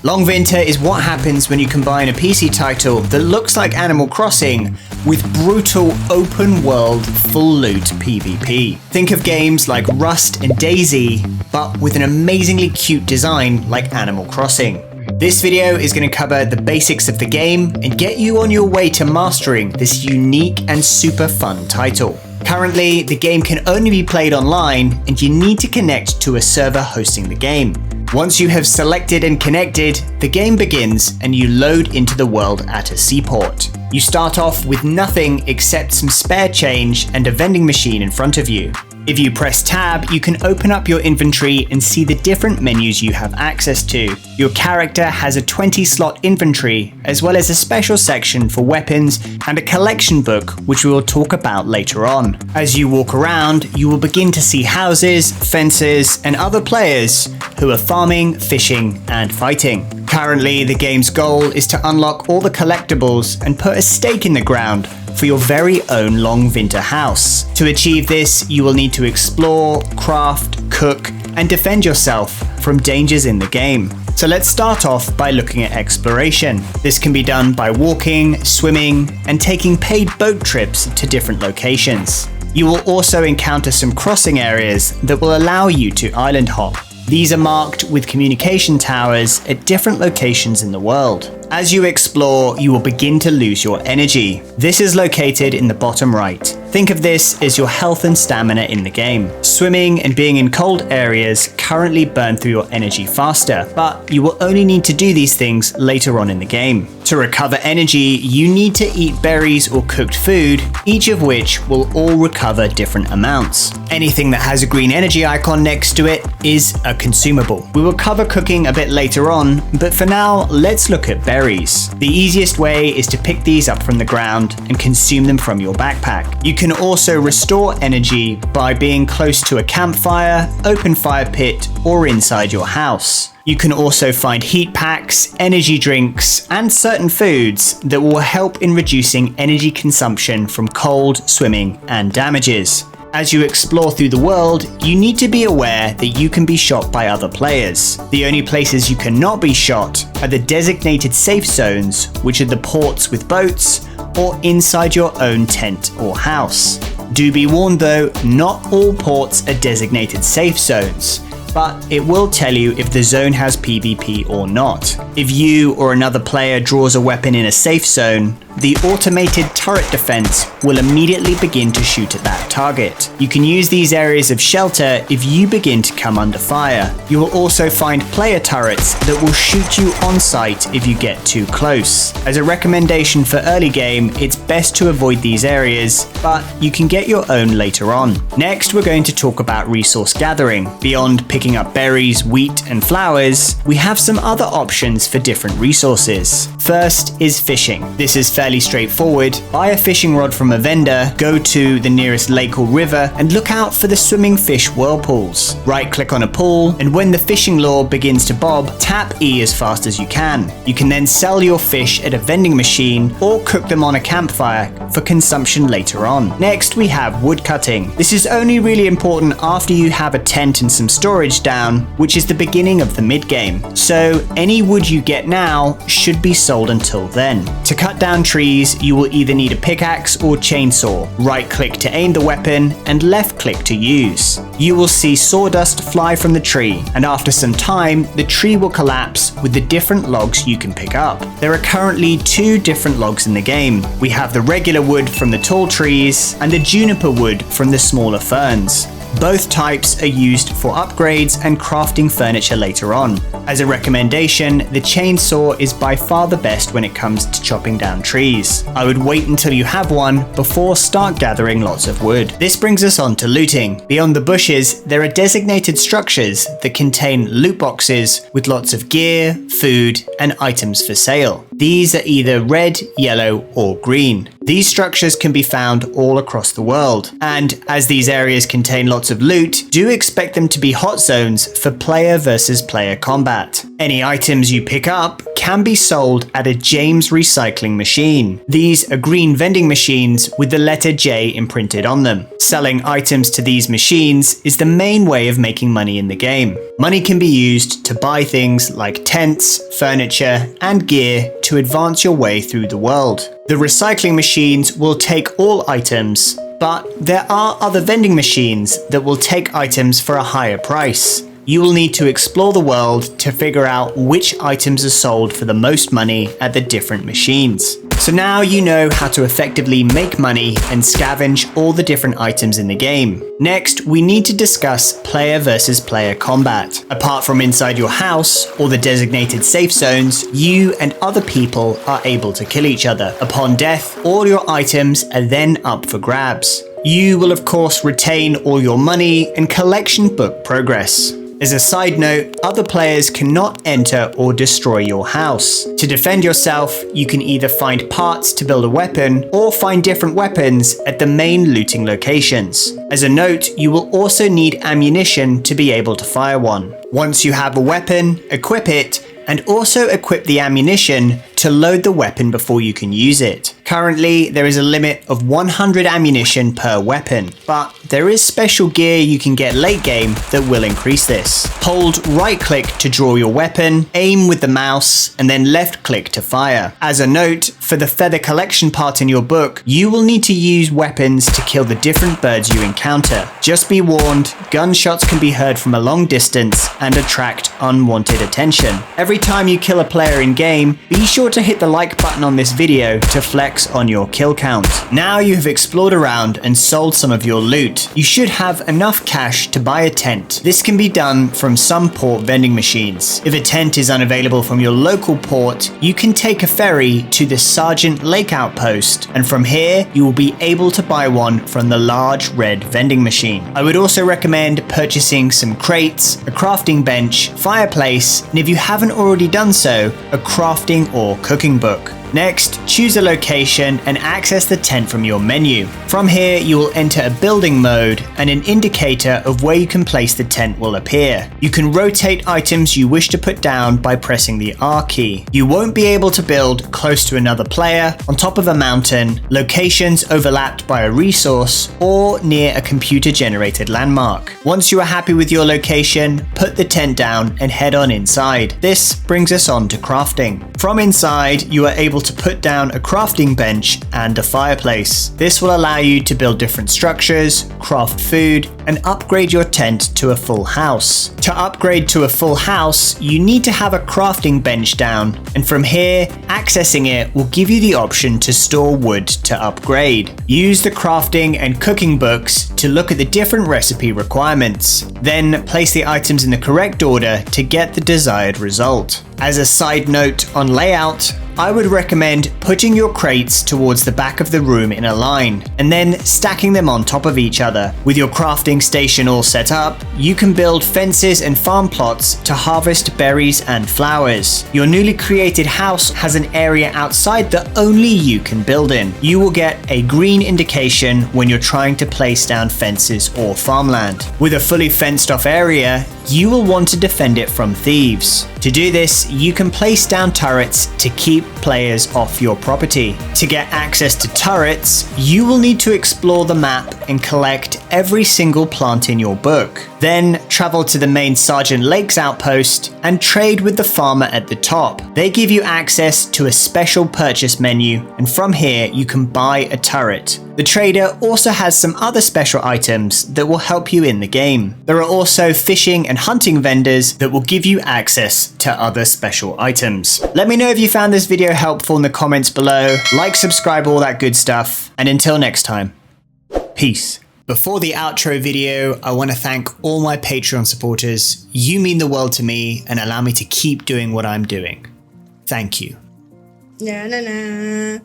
Longvinter is what happens when you combine a PC title that looks like Animal Crossing with brutal open world full loot PvP. Think of games like Rust and Daisy, but with an amazingly cute design like Animal Crossing. This video is going to cover the basics of the game and get you on your way to mastering this unique and super fun title. Currently, the game can only be played online and you need to connect to a server hosting the game. Once you have selected and connected, the game begins and you load into the world at a seaport. You start off with nothing except some spare change and a vending machine in front of you. If you press tab, you can open up your inventory and see the different menus you have access to. Your character has a 20-slot inventory, as well as a special section for weapons and a collection book, which we will talk about later on. As you walk around, you will begin to see houses, fences, and other players who are farming, fishing, and fighting. Currently, the game's goal is to unlock all the collectibles and put a stake in the ground for your very own Longvinter house. To achieve this, you will need to explore, craft, cook, and defend yourself from dangers in the game. So let's start off by looking at exploration. This can be done by walking, swimming, and taking paid boat trips to different locations. You will also encounter some crossing areas that will allow you to island hop. These are marked with communication towers at different locations in the world. As you explore, you will begin to lose your energy. This is located in the bottom right. Think of this as your health and stamina in the game. Swimming and being in cold areas currently burn through your energy faster, but you will only need to do these things later on in the game. To recover energy, you need to eat berries or cooked food, each of which will all recover different amounts. Anything that has a green energy icon next to it is a consumable. We will cover cooking a bit later on, but for now, let's look at berries. The easiest way is to pick these up from the ground and consume them from your backpack. You can also restore energy by being close to a campfire, open fire pit, or inside your house. You can also find heat packs, energy drinks, and certain foods that will help in reducing energy consumption from cold, swimming, and damages. As you explore through the world, you need to be aware that you can be shot by other players. The only places you cannot be shot are the designated safe zones, which are the ports with boats, or inside your own tent or house. Do be warned though, not all ports are designated safe zones, but it will tell you if the zone has PvP or not. If you or another player draws a weapon in a safe zone, the automated turret defense will immediately begin to shoot at that target. You can use these areas of shelter if you begin to come under fire. You will also find player turrets that will shoot you on sight if you get too close. As a recommendation for early game, it's best to avoid these areas, but you can get your own later on. Next, we're going to talk about resource gathering. Beyond picking up berries, wheat, and flowers, we have some other options for different resources. First is fishing. This is fairly straightforward. Buy a fishing rod from a vendor, go to the nearest lake or river, and look out for the swimming fish whirlpools. Right-click on a pool, and when the fishing lure begins to bob, tap E as fast as you can. You can then sell your fish at a vending machine or cook them on a campfire for consumption later on. Next, we have wood cutting. This is only really important after you have a tent and some storage down, which is the beginning of the mid-game. So any wood you get now should be sold until then. To cut down trees, you will either need a pickaxe or chainsaw. Right-click to aim the weapon and left-click to use. You will see sawdust fly from the tree, and after some time, the tree will collapse with the different logs you can pick up. There are currently 2 different logs in the game. We have the regular wood from the tall trees and the juniper wood from the smaller ferns. Both types are used for upgrades and crafting furniture later on. As a recommendation, the chainsaw is by far the best when it comes to chopping down trees. I would wait until you have one before start gathering lots of wood. This brings us on to looting. Beyond the bushes, there are designated structures that contain loot boxes with lots of gear, food, and items for sale. These are either red, yellow, or green. These structures can be found all across the world, and as these areas contain lots of loot, do expect them to be hot zones for player versus player combat. Any items you pick up can be sold at a James recycling machine. These are green vending machines with the letter J imprinted on them. Selling items to these machines is the main way of making money in the game. Money can be used to buy things like tents, furniture, and gear to advance your way through the world. The recycling machines will take all items, but there are other vending machines that will take items for a higher price. You will need to explore the world to figure out which items are sold for the most money at the different machines. So now you know how to effectively make money and scavenge all the different items in the game. Next, we need to discuss player versus player combat. Apart from inside your house or the designated safe zones, you and other people are able to kill each other. Upon death, all your items are then up for grabs. You will of course retain all your money and collection book progress. As a side note, other players cannot enter or destroy your house. To defend yourself, you can either find parts to build a weapon or find different weapons at the main looting locations. As a note, you will also need ammunition to be able to fire one. Once you have a weapon, equip it, and also equip the ammunition to load the weapon before you can use it. Currently, there is a limit of 100 ammunition per weapon, but there is special gear you can get late game that will increase this. Hold right click to draw your weapon, aim with the mouse, and then left click to fire. As a note, for the feather collection part in your book, you will need to use weapons to kill the different birds you encounter. Just be warned, gunshots can be heard from a long distance and attract unwanted attention. Every time you kill a player in game, be sure to hit the like button on this video to flex on your kill count. Now you have explored around and sold some of your loot. You should have enough cash to buy a tent. This can be done from some port vending machines. If a tent is unavailable from your local port, you can take a ferry to the Sergeant Lake outpost, and from here you will be able to buy one from the large red vending machine. I would also recommend purchasing some crates, a crafting bench, fireplace, and if you haven't already done so, a crafting or cooking book. Next, choose a location and access the tent from your menu. From here, you will enter a building mode and an indicator of where you can place the tent will appear. You can rotate items you wish to put down by pressing the R key. You won't be able to build close to another player, on top of a mountain, locations overlapped by a resource, or near a computer-generated landmark. Once you are happy with your location, put the tent down and head on inside. This brings us on to crafting. From inside, you are able to put down a crafting bench and a fireplace. This will allow you to build different structures, craft food, and upgrade your tent to a full house. To upgrade to a full house, you need to have a crafting bench down, and from here, accessing it will give you the option to store wood to upgrade. Use the crafting and cooking books to look at the different recipe requirements. Then place the items in the correct order to get the desired result. As a side note on layout, I would recommend putting your crates towards the back of the room in a line, and then stacking them on top of each other. With your crafting station all set up, you can build fences and farm plots to harvest berries and flowers. Your newly created house has an area outside that only you can build in. You will get a green indication when you're trying to place down fences or farmland. With a fully fenced off area, you will want to defend it from thieves. To do this, you can place down turrets to keep players off your property. To get access to turrets, you will need to explore the map and collect every single plant in your book. Then travel to the main Sergeant Lake's outpost and trade with the farmer at the top. They give you access to a special purchase menu, and from here you can buy a turret. The trader also has some other special items that will help you in the game. There are also fishing and hunting vendors that will give you access to other special items. Let me know if you found this video helpful in the comments below. Like, subscribe, all that good stuff. And until next time, peace. Before the outro video, I want to thank all my Patreon supporters. You mean the world to me and allow me to keep doing what I'm doing. Thank you. Na na na.